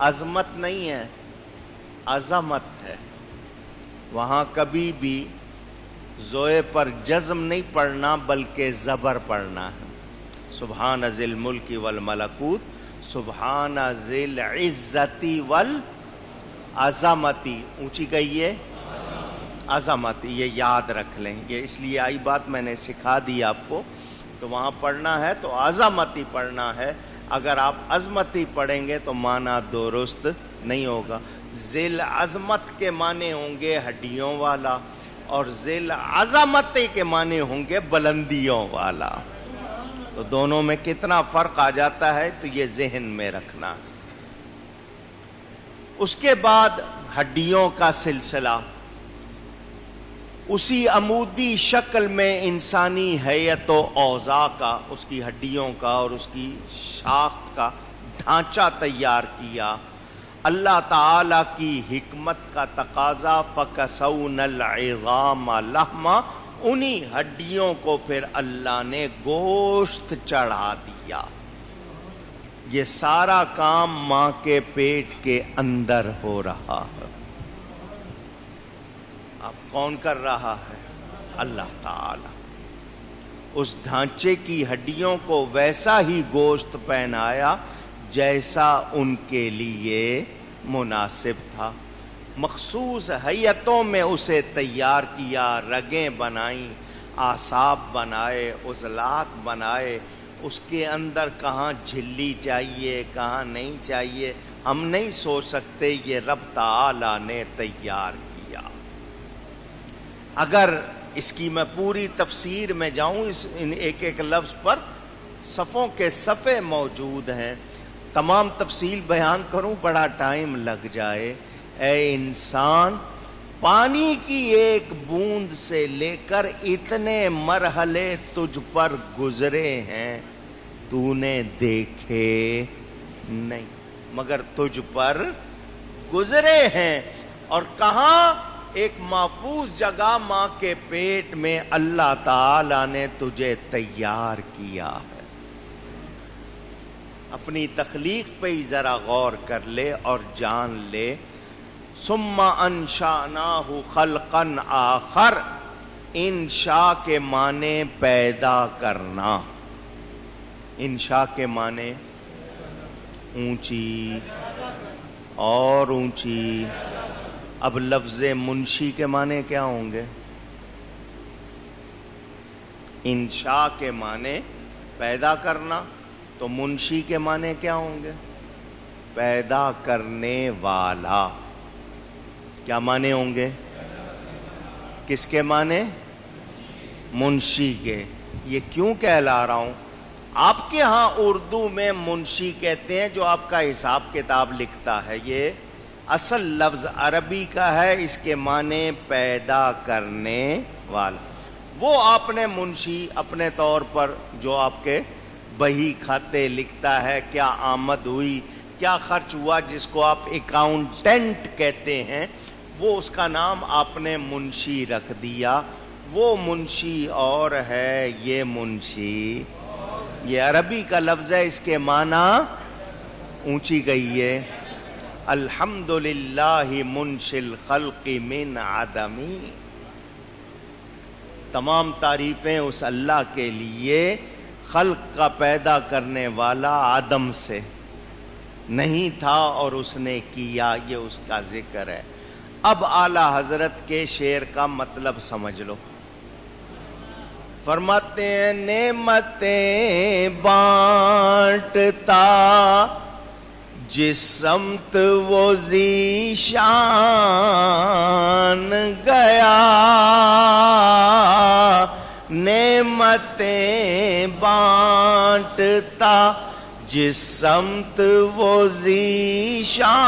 عظمت نہیں ہے، عظمت ہے. وہاں کبھی بھی زوئے پر جزم نہیں پڑھنا بلکہ زبر پڑھنا ہے. سبحان ذی الملک والملکوت، سبحان ذی العزتی والعظمتی. اونچی کہیے عظمت، یہ یاد رکھ لیں. یہ اس لیے آئی بات میں نے سکھا دی آپ کو. تو وہاں پڑھنا ہے تو عظمتی پڑھنا ہے. اگر آپ عظمتی پڑھیں گے تو معنی درست نہیں ہوگا. ذیل عظمت کے معنی ہوں گے ہڈیوں والا، اور ذیل عظمتی کے معنی ہوں گے بلندیوں والا. تو دونوں میں کتنا فرق آ جاتا ہے تو یہ ذہن میں رکھنا. اس کے بعد ہڈیوں کا سلسلہ، اسی عمودی شکل میں انسانی حیت و اوضاع کا، اس کی ہڈیوں کا اور اس کی ساخت کا ڈھانچہ تیار کیا. اللہ تعالی کی حکمت کا تقاضا فَكَسَوْنَا الْعِظَامَ لَحْمًا، انہی ہڈیوں کو پھر اللہ نے گوشت چڑھا دیا. یہ سارا کام ماں کے پیٹ کے اندر ہو رہا ہے. اب کون کر رہا ہے؟ اللہ تعالی. اس ڈھانچے کی ہڈیوں کو ویسا ہی گوشت پہنایا جیسا ان کے لیے مناسب تھا. مخصوص ہیئتوں میں اسے تیار کیا، رگیں بنائیں، اعصاب بنائے، عضلات بنائے. اس کے اندر کہاں جھلی چاہیے کہاں نہیں چاہیے ہم نہیں سوچ سکتے، یہ رب تعالی نے تیار کیا. اگر اس کی میں پوری تفسیر میں جاؤں، ان ایک ایک لفظ پر صفوں کے صفحے موجود ہیں، تمام تفصیل بیان کروں بڑا ٹائم لگ جائے. اے انسان، پانی کی ایک بوند سے لے کر اتنے مرحلے تجھ پر گزرے ہیں، تو نے دیکھے نہیں مگر تجھ پر گزرے ہیں. اور کہاں؟ ایک محفوظ جگہ ماں کے پیٹ میں اللہ تعالی نے تجھے تیار کیا ہے. اپنی تخلیق پہ ہی ذرا غور کر لے اور جان لے. ثم انشأناہ خلقا آخر، انشاء کے معنی پیدا کرنا. انشاء کے معنی اونچی اور اونچی. اب لفظ منشی کے معنی کیا ہوں گے؟ انشاء کے معنی پیدا کرنا، تو منشی کے معنی کیا ہوں گے؟ پیدا کرنے والا. کیا معنی ہوں گے؟ کس کے معنی؟ منشی کے. یہ کیوں کہلا رہا ہوں؟ آپ کے ہاں اردو میں منشی کہتے ہیں جو آپ کا حساب کتاب لکھتا ہے. یہ اصل لفظ عربی کا ہے، اس کے معنی پیدا کرنے والا. وہ آپ نے منشی اپنے طور پر جو آپ کے بہی کھاتے لکھتا ہے، کیا آمد ہوئی کیا خرچ ہوا، جس کو آپ اکاؤنٹنٹ کہتے ہیں، وہ اس کا نام آپ نے منشی رکھ دیا. وہ منشی اور ہے، یہ منشی یہ عربی کا لفظ ہے. اس کے معنی اونچی کہیے، الحمدللہ منشی الخلق من عدمی. تمام تعریفیں اس اللہ کے لیے، خلق کا پیدا کرنے والا عدم سے نہیں تھا اور اس نے کیا. یہ اس کا ذکر ہے. اب اعلی حضرت کے شعر کا مطلب سمجھ لو. فرماتے ہیں نعمتیں بانٹتا جس سمت وہ ذیشان گیا، نعمتیں بانٹتا جس سمت وہ ذیشان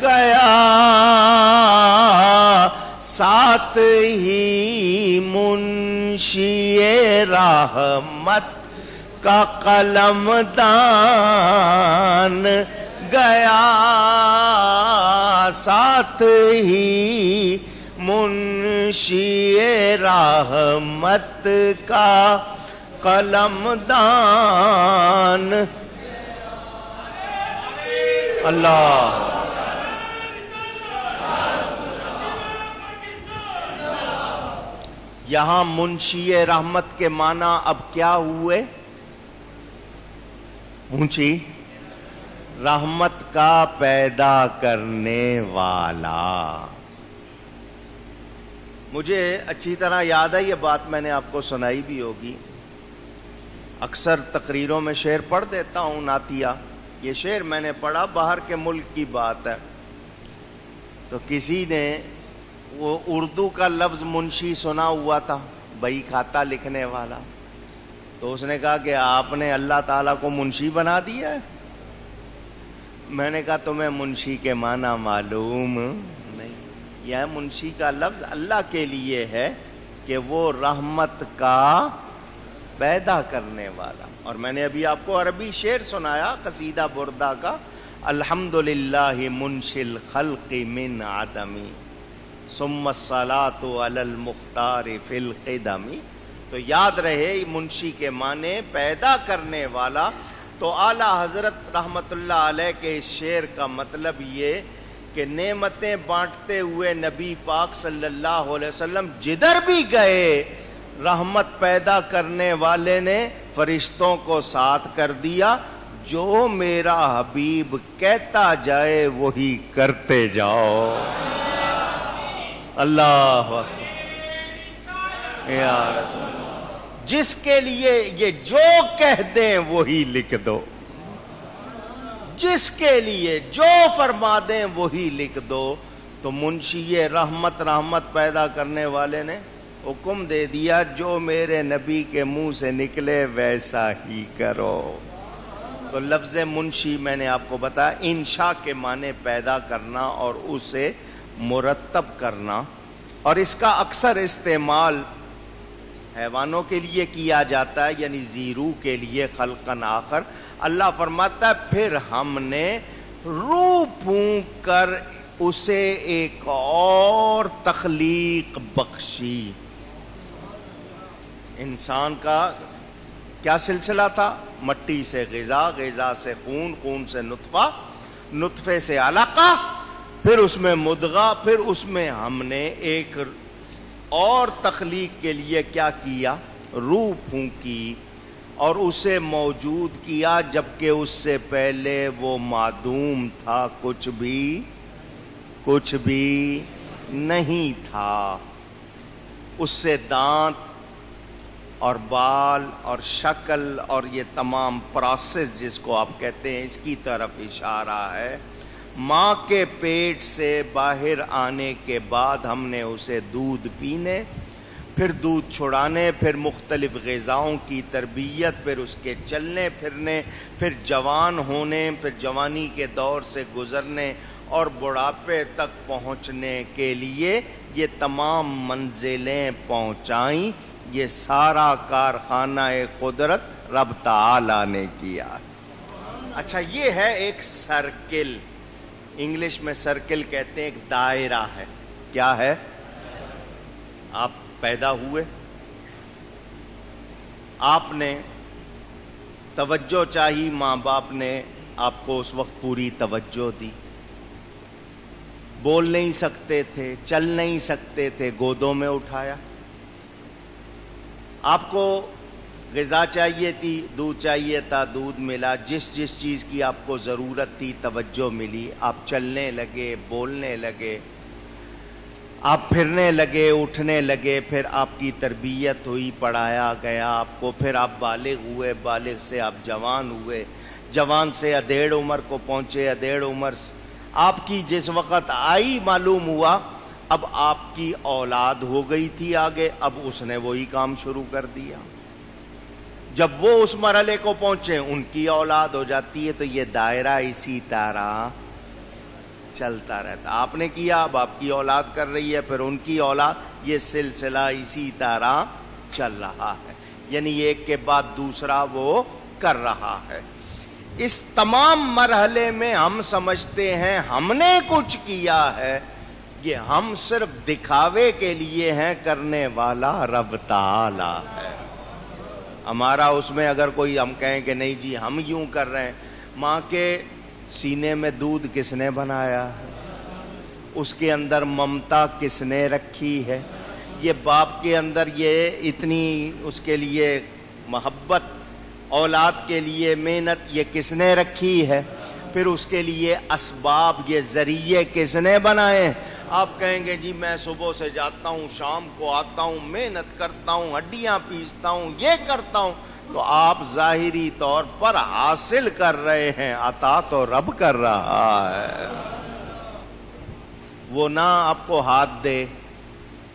گیا، ساتھ ہی منشی رحمت کا قلم دان گیا، ساتھ ہی منشی رحمت کا قلم دان. اللہ یہاں منشی رحمت کے معنی اب کیا ہوئے؟ منشی رحمت کا پیدا کرنے والا. مجھے اچھی طرح یاد ہے یہ بات، میں نے آپ کو سنائی بھی ہوگی. اکثر تقریروں میں شعر پڑھ دیتا ہوں نعتیہ. یہ شعر میں نے پڑھا، باہر کے ملک کی بات ہے. تو کسی نے وہ اردو کا لفظ منشی سنا ہوا تھا، بئی کھاتا لکھنے والا. تو اس نے کہا کہ آپ نے اللہ تعالیٰ کو منشی بنا دیا ہے. میں نے کہا تمہیں منشی کے معنی معلوم نہیں. یہ منشی کا لفظ اللہ کے لیے ہے کہ وہ رحمت کا پیدا کرنے والا. اور میں نے ابھی آپ کو عربی شعر سنایا قصیدہ بردہ کا، الحمدللہ منشی الخلق من عدمی ثم الصلاة علی المختار فی القدم. تو یاد رہے منشی کے معنی پیدا کرنے والا. تو اعلیٰ حضرت رحمت اللہ علیہ کے اس شعر کا مطلب یہ کہ نعمتیں بانٹتے ہوئے نبی پاک صلی اللہ علیہ وسلم جدھر بھی گئے رحمت پیدا کرنے والے نے فرشتوں کو ساتھ کر دیا. جو میرا حبیب کہتا جائے وہی کرتے جاؤ. اللہ یا رسول اللہ. جس کے لیے یہ جو کہہ دیں وہی لکھ دو، جس کے لیے جو فرما دیں وہی لکھ دو. تو منشی رحمت پیدا کرنے والے نے حکم دے دیا جو میرے نبی کے منہ سے نکلے ویسا ہی کرو. تو لفظ منشی میں نے آپ کو بتایا انشاء کے معنی پیدا کرنا اور اسے مرتب کرنا. اور اس کا اکثر استعمال حیوانوں کے لیے کیا جاتا ہے، یعنی زیرو کے لیے خلقن آخر. اللہ فرماتا ہے پھر ہم نے روح پھونک کر اسے ایک اور تخلیق بخشی. انسان کا کیا سلسلہ تھا؟ مٹی سے غذا، غذا سے خون، خون سے نطفہ، نطفے سے علقہ، پھر اس میں مدغہ، پھر اس میں ہم نے ایک اور تخلیق کے لیے کیا کیا؟ روح پھونکی اور اسے موجود کیا، جبکہ اس سے پہلے وہ معدوم تھا، کچھ بھی نہیں تھا. اس سے دانت اور بال اور شکل اور یہ تمام پروسیس جس کو آپ کہتے ہیں اس کی طرف اشارہ ہے. ماں کے پیٹ سے باہر آنے کے بعد ہم نے اسے دودھ پینے، پھر دودھ چھڑانے، پھر مختلف غذاؤں کی تربیت، پھر اس کے چلنے پھرنے، پھر جوان ہونے، پھر جوانی کے دور سے گزرنے اور بڑھاپے تک پہنچنے کے لیے یہ تمام منزلیں پہنچائیں. یہ سارا کارخانہ قدرت رب تعالی نے کیا. اچھا، یہ ہے ایک سرکل. انگلش میں سرکل کہتے ہیں، ایک دائرہ ہے. کیا ہے؟ آپ پیدا ہوئے، آپ نے توجہ چاہی، ماں باپ نے آپ کو اس وقت پوری توجہ دی. بول نہیں سکتے تھے، چل نہیں سکتے تھے، گودوں میں اٹھایا. آپ کو غذا چاہیے تھی، دودھ چاہیے تھا، دودھ ملا. جس چیز کی آپ کو ضرورت تھی توجہ ملی. آپ چلنے لگے، بولنے لگے، آپ پھرنے لگے، اٹھنے لگے. پھر آپ کی تربیت ہوئی، پڑھایا گیا آپ کو. پھر آپ بالغ ہوئے، بالغ سے آپ جوان ہوئے، جوان سے ادھیڑ عمر کو پہنچے. ادھیڑ عمر آپ کی جس وقت آئی معلوم ہوا اب آپ کی اولاد ہو گئی تھی آگے. اب اس نے وہی کام شروع کر دیا. جب وہ اس مرحلے کو پہنچے ان کی اولاد ہو جاتی ہے. تو یہ دائرہ اسی طرح چلتا رہتا. آپ نے کیا، اب آپ کی اولاد کر رہی ہے، پھر ان کی اولاد. یہ سلسلہ اسی طرح چل رہا ہے، یعنی ایک کے بعد دوسرا وہ کر رہا ہے. اس تمام مرحلے میں ہم سمجھتے ہیں ہم نے کچھ کیا ہے. یہ ہم صرف دکھاوے کے لیے ہیں، کرنے والا رب تعالی ہے. ہمارا اس میں اگر کوئی ہم کہیں کہ نہیں جی ہم یوں کر رہے ہیں. ماں کے سینے میں دودھ کس نے بنایا ہے؟ اس کے اندر ممتا کس نے رکھی ہے؟ یہ باپ کے اندر یہ اتنی اس کے لیے محبت، اولاد کے لیے محنت یہ کس نے رکھی ہے؟ پھر اس کے لیے اسباب، یہ ذریعے کس نے بنائے؟ آپ کہیں گے جی میں صبح سے جاتا ہوں، شام کو آتا ہوں، محنت کرتا ہوں، ہڈیاں پیستا ہوں، یہ کرتا ہوں، تو آپ ظاہری طور پر حاصل کر رہے ہیں، عطا تو رب کر رہا ہے۔ وہ نہ آپ کو ہاتھ دے،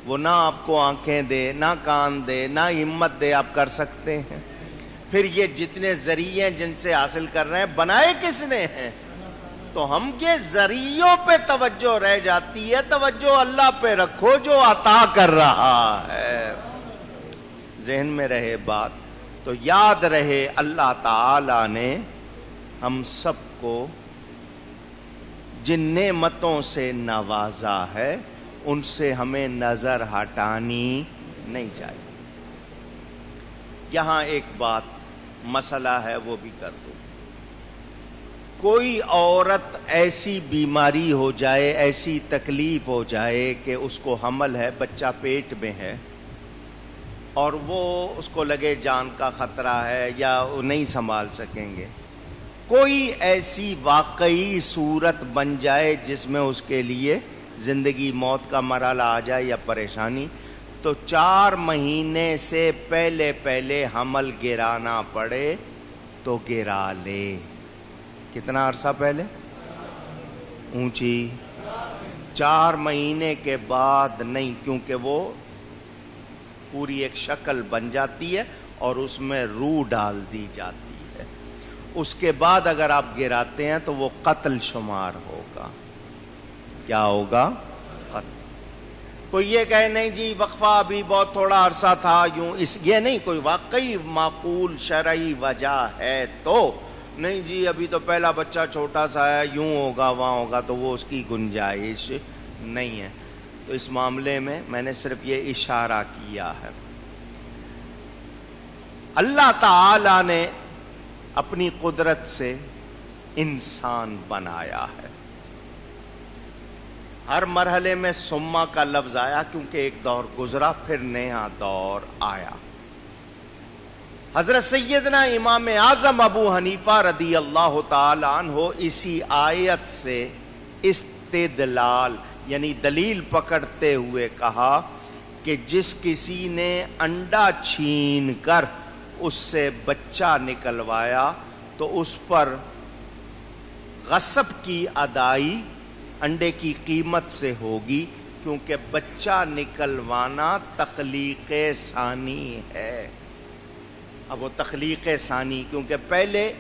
وہ نہ آپ کو آنکھیں دے، نہ کان دے، نہ ہمت دے، آپ کر سکتے ہیں؟ پھر یہ جتنے ذریعے جن سے حاصل کر رہے ہیں بنائے کس نے ہیں؟ تو ہم یہ ذریعوں پہ توجہ رہ جاتی ہے، توجہ اللہ پہ رکھو جو عطا کر رہا ہے۔ ذہن میں رہے بات، تو یاد رہے اللہ تعالی نے ہم سب کو جن نعمتوں سے نوازا ہے ان سے ہمیں نظر ہٹانی نہیں چاہیے۔ یہاں ایک بات مسئلہ ہے وہ بھی کر دوں۔ کوئی عورت ایسی بیماری ہو جائے، ایسی تکلیف ہو جائے کہ اس کو حمل ہے، بچہ پیٹ میں ہے، اور وہ اس کو لگے جان کا خطرہ ہے یا وہ نہیں سنبھال سکیں گے، کوئی ایسی واقعی صورت بن جائے جس میں اس کے لیے زندگی موت کا مرحلہ آ جائے یا پریشانی، تو 4 مہینے سے پہلے حمل گرانا پڑے تو گرا لے۔ کتنا عرصہ پہلے؟ اونچی 4 مہینے کے بعد نہیں، کیونکہ وہ پوری ایک شکل بن جاتی ہے اور اس میں روح ڈال دی جاتی ہے۔ اس کے بعد اگر آپ گراتے ہیں تو وہ قتل شمار ہوگا۔ کیا ہوگا؟ قتل۔ کوئی یہ کہے نہیں جی وقفہ ابھی بہت تھوڑا عرصہ تھا، یوں یہ نہیں، کوئی واقعی معقول شرعی وجہ ہے تو نہیں جی ابھی تو پہلا بچہ چھوٹا سا ہے، یوں ہوگا وہاں ہوگا، تو وہ اس کی گنجائش نہیں ہے۔ تو اس معاملے میں میں نے صرف یہ اشارہ کیا ہے۔ اللہ تعالی نے اپنی قدرت سے انسان بنایا ہے۔ ہر مرحلے میں سما کا لفظ آیا کیونکہ ایک دور گزرا، پھر نیا دور آیا۔ حضرت سیدنا امام اعظم ابو حنیفہ رضی اللہ تعالی عنہ اسی آیت سے استدلال یعنی دلیل پکڑتے ہوئے کہا کہ جس کسی نے انڈا چھین کر اس سے بچہ نکلوایا تو اس پر غصب کی ادائی انڈے کی قیمت سے ہوگی، کیونکہ بچہ نکلوانا تخلیق ثانی ہے۔ اب وہ تخلیق ثانی کیونکہ پہلے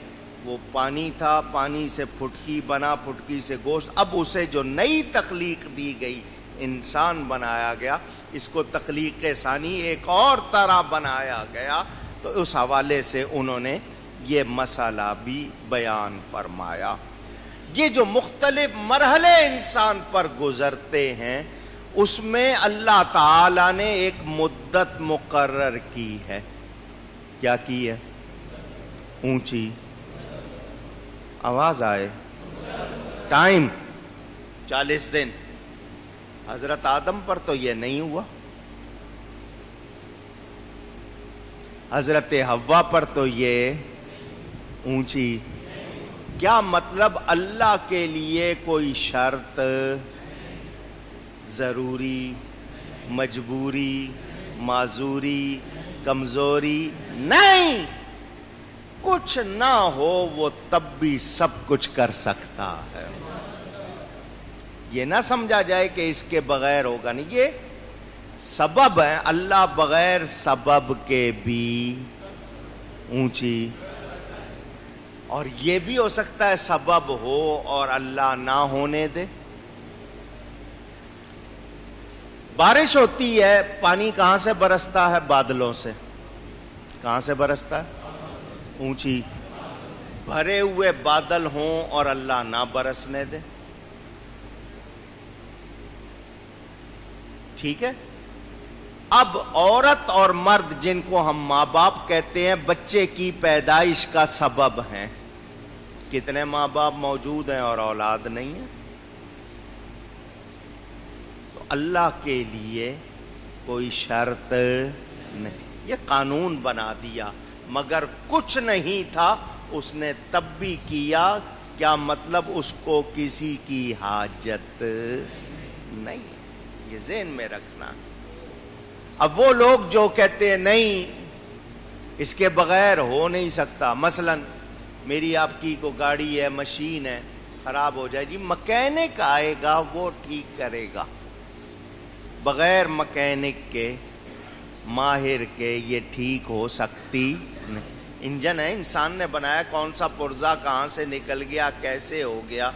وہ پانی تھا، پانی سے پھٹکی بنا، پھٹکی سے گوشت، اب اسے جو نئی تخلیق دی گئی، انسان بنایا گیا، اس کو تخلیق ثانی ایک اور طرح بنایا گیا۔ تو اس حوالے سے انہوں نے یہ مسئلہ بھی بیان فرمایا۔ یہ جو مختلف مرحلے انسان پر گزرتے ہیں اس میں اللہ تعالی نے ایک مدت مقرر کی ہے۔ کیا کی ہے؟ اونچی آواز آئے، ٹائم 40 دن۔ حضرت آدم پر تو یہ نہیں ہوا، حضرت حوا پر تو یہ اونچی۔ کیا مطلب؟ اللہ کے لیے کوئی شرط، ضروری، مجبوری، معذوری، کمزوری نہیں، کچھ نہ ہو وہ تب بھی سب کچھ کر سکتا ہے۔ یہ نہ سمجھا جائے کہ اس کے بغیر ہوگا نہیں، یہ سبب ہے، اللہ بغیر سبب کے بھی اونچی۔ اور یہ بھی ہو سکتا ہے سبب ہو اور اللہ نہ ہونے دے۔ بارش ہوتی ہے، پانی کہاں سے برستا ہے؟ بادلوں سے۔ کہاں سے برستا ہے؟ اونچی۔ بھرے ہوئے بادل ہوں اور اللہ نہ برسنے دے، ٹھیک ہے؟ اب عورت اور مرد جن کو ہم ماں باپ کہتے ہیں، بچے کی پیدائش کا سبب ہیں، کتنے ماں باپ موجود ہیں اور اولاد نہیں ہے؟ تو اللہ کے لیے کوئی شرط نہیں، یہ قانون بنا دیا، مگر کچھ نہیں تھا اس نے تب بھی کیا، کیا مطلب اس کو کسی کی حاجت نہیں، یہ ذہن میں رکھنا۔ اب وہ لوگ جو کہتے ہیں نہیں اس کے بغیر ہو نہیں سکتا، مثلا میری آپ کی کو گاڑی ہے، مشین ہے، خراب ہو جائے، جی مکینک آئے گا وہ ٹھیک کرے گا، بغیر مکینک کے ماہر کے یہ ٹھیک ہو سکتی نہیں۔ انجن ہے، انسان نے بنایا، کون سا پرزا کہاں سے نکل گیا، کیسے ہو گیا،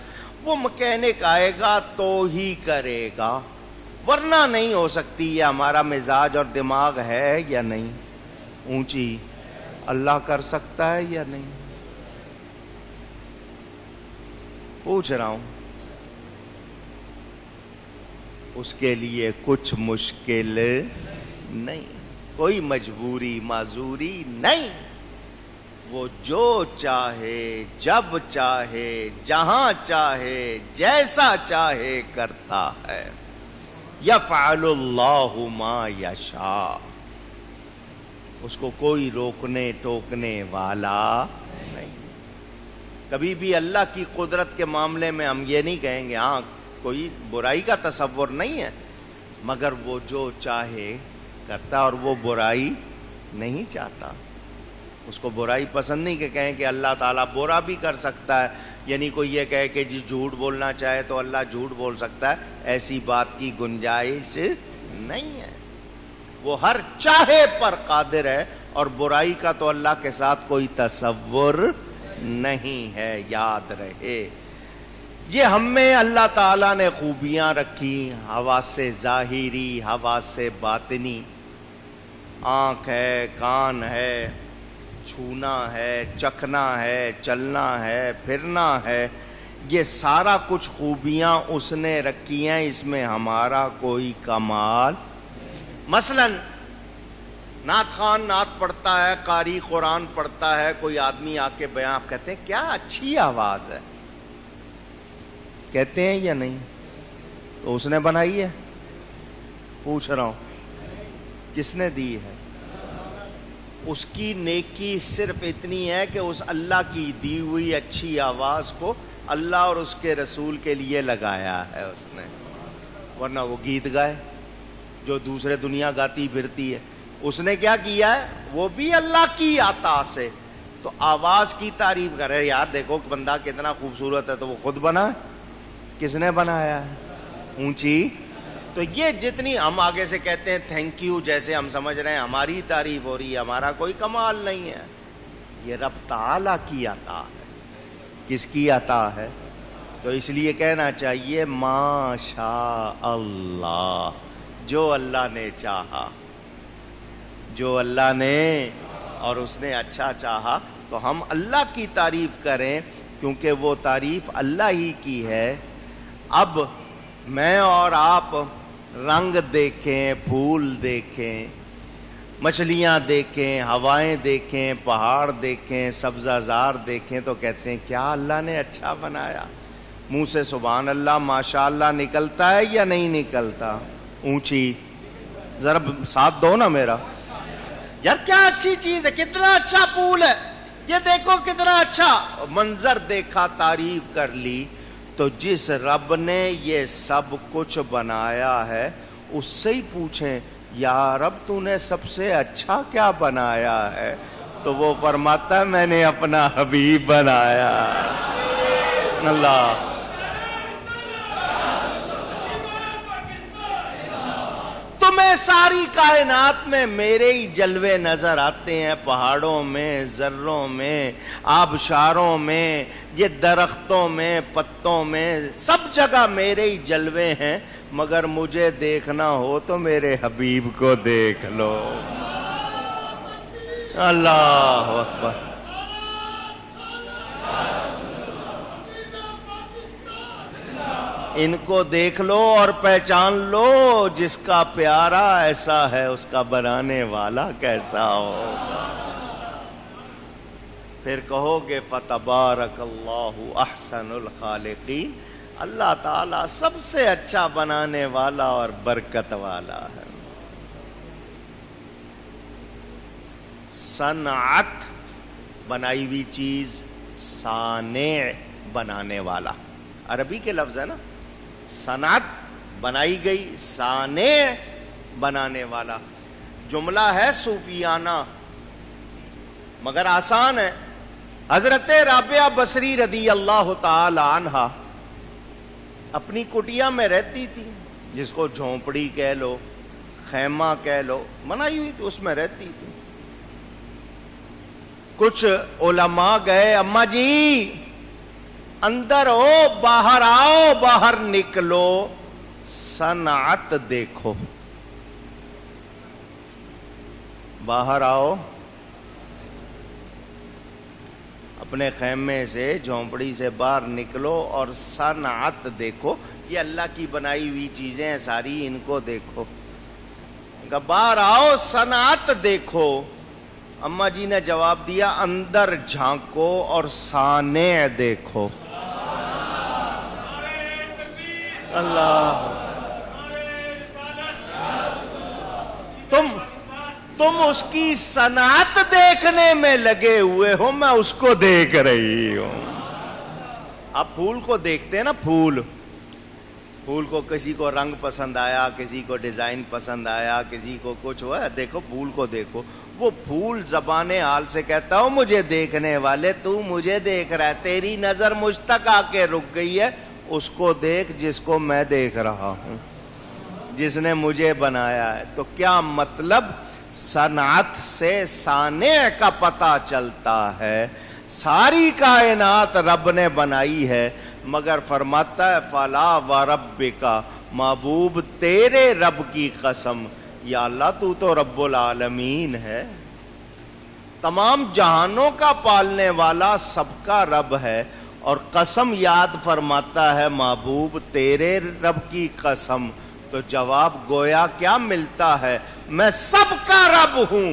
وہ مکینک آئے گا تو ہی کرے گا، ورنہ نہیں ہو سکتی۔ یہ ہمارا مزاج اور دماغ ہے یا نہیں اونچی؟ اللہ کر سکتا ہے یا نہیں؟ پوچھ رہا ہوں۔ اس کے لیے کچھ مشکل نہیں، کوئی مجبوری معذوری نہیں، وہ جو چاہے جب چاہے جہاں چاہے جیسا چاہے کرتا ہے۔ یفعل اللہ ما یشاء، اس کو کوئی روکنے ٹوکنے والا نہیں۔ کبھی بھی اللہ کی قدرت کے معاملے میں ہم یہ نہیں کہیں گے ہاں کوئی برائی کا تصور نہیں ہے، مگر وہ جو چاہے کرتا اور وہ برائی نہیں چاہتا۔ اس کو برائی پسند نہیں کہ کہیں کہ اللہ تعالیٰ برا بھی کر سکتا ہے، یعنی کوئی یہ کہے کہ جی جھوٹ بولنا چاہے تو اللہ جھوٹ بول سکتا ہے، ایسی بات کی گنجائش نہیں ہے۔ وہ ہر چاہے پر قادر ہے، اور برائی کا تو اللہ کے ساتھ کوئی تصور نہیں ہے، یاد رہے۔ یہ ہم میں اللہ تعالیٰ نے خوبیاں رکھی، حواس ظاہری، حواس باطنی، آنکھ ہے، کان ہے، چھونا ہے، چکھنا ہے، چلنا ہے، پھرنا ہے، یہ سارا کچھ خوبیاں اس نے رکھی ہیں، اس میں ہمارا کوئی کمال۔ مثلا نعت خوان نعت پڑھتا ہے، قاری قرآن پڑھتا ہے، کوئی آدمی آ کے بیان، آپ کہتے ہیں کیا اچھی آواز ہے، کہتے ہیں یا نہیں؟ تو اس نے بنائی ہے؟ پوچھ رہا ہوں کس نے دی ہے؟ اس کی نیکی صرف اتنی ہے کہ اس اللہ کی دی ہوئی اچھی آواز کو اللہ اور اس کے رسول کے لیے لگایا ہے اس نے، ورنہ وہ گیت گائے جو دوسرے دنیا گاتی پھرتی ہے، اس نے کیا کیا ہے؟ وہ بھی اللہ کی عطا سے تو آواز کی تعریف کرے، یار دیکھو بندہ کتنا خوبصورت ہے، تو وہ خود بنا ہے؟ کس نے بنایا ہے؟ اونچی۔ تو یہ جتنی ہم آگے سے کہتے ہیں تھینک یو، جیسے ہم سمجھ رہے ہیں ہماری تعریف ہو رہی ہے، ہمارا کوئی کمال نہیں ہے، یہ رب تعالیٰ کی عطا ہے۔ کس کی عطا ہے؟ تو اس لیے کہنا چاہیے ما شاء اللہ، جو اللہ نے چاہا، جو اللہ نے اور اس نے اچھا چاہا، تو ہم اللہ کی تعریف کریں کیونکہ وہ تعریف اللہ ہی کی ہے۔ اب میں اور آپ رنگ دیکھیں، پھول دیکھیں، مچھلیاں دیکھیں، ہوائیں دیکھیں، پہاڑ دیکھیں، سبزہ زار دیکھیں تو کہتے ہیں کیا اللہ نے اچھا بنایا، منہ سے سبحان اللہ ماشاء اللہ نکلتا ہے یا نہیں نکلتا؟ اونچی ذرا ساتھ دو نا میرا، یار کیا اچھی چیز ہے، کتنا اچھا پھول ہے، یہ دیکھو کتنا اچھا منظر دیکھا، تعریف کر لی۔ تو جس رب نے یہ سب کچھ بنایا ہے اس سے ہی پوچھیں یا رب تو نے سب سے اچھا کیا بنایا ہے؟ تو وہ فرماتا ہے میں نے اپنا حبیب بنایا۔ اللہ تمہیں ساری کائنات میں میرے ہی جلوے نظر آتے ہیں، پہاڑوں میں، ذروں میں، آبشاروں میں، یہ درختوں میں، پتوں میں، سب جگہ میرے ہی جلوے ہیں، مگر مجھے دیکھنا ہو تو میرے حبیب کو دیکھ لو۔ اللہ اکبر۔ ان کو دیکھ لو اور پہچان لو، جس کا پیارا ایسا ہے اس کا بنانے والا کیسا ہوگا۔ پھر کہو گے فتبارک اللہ احسن الخالقین، اللہ تعالیٰ سب سے اچھا بنانے والا اور برکت والا ہے۔ صنعت بنائی ہوئی چیز، صانع بنانے والا، عربی کے لفظ ہے نا، صنعت بنائی گئی، صانع بنانے والا۔ جملہ ہے صوفیانہ مگر آسان ہے۔ حضرت رابعہ بصری رضی اللہ تعالی عنہا اپنی کٹیا میں رہتی تھی، جس کو جھونپڑی کہہ لو، خیمہ کہہ لو، بنائی ہوئی تو اس میں رہتی تھی۔ کچھ علماء گئے، اماں جی اندر ہو، باہر آؤ، باہر نکلو، صنعت دیکھو، باہر آؤ، اپنے خیمے سے، جھونپڑی سے باہر نکلو اور صنعت دیکھو، یہ اللہ کی بنائی ہوئی چیزیں ہیں ساری، ان کو دیکھو۔ باہر آؤ، صنعت دیکھو۔ اماں جی نے جواب دیا، اندر جھانکو اور صانع دیکھو۔ اللہ، تم اس کی صنعت دیکھنے میں لگے ہوئے ہو، میں اس کو دیکھ رہی ہوں۔ اب پھول کو دیکھتے ہیں نا، پھول کو کسی کو رنگ پسند آیا، کسی کو ڈیزائن پسند آیا، کسی کو کچھ ہوا، دیکھو پھول کو دیکھو۔ وہ پھول زبان حال سے کہتا ہوں، مجھے دیکھنے والے تو مجھے دیکھ رہا ہے، تیری نظر مجھ تک آ کے رک گئی ہے، اس کو دیکھ جس کو میں دیکھ رہا ہوں، جس نے مجھے بنایا ہے۔ تو کیا مطلب؟ صنعت سے صانع کا پتہ چلتا ہے۔ ساری کائنات رب نے بنائی ہے، مگر فرماتا ہے فلا وربک، محبوب تیرے رب کی قسم، یا اللہ تو رب العالمین ہے، تمام جہانوں کا پالنے والا، سب کا رب ہے، اور قسم یاد فرماتا ہے محبوب تیرے رب کی قسم۔ تو جواب گویا کیا ملتا ہے؟ میں سب کا رب ہوں،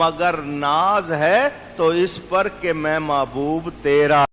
مگر ناز ہے تو اس پر کہ میں محبوب تیرا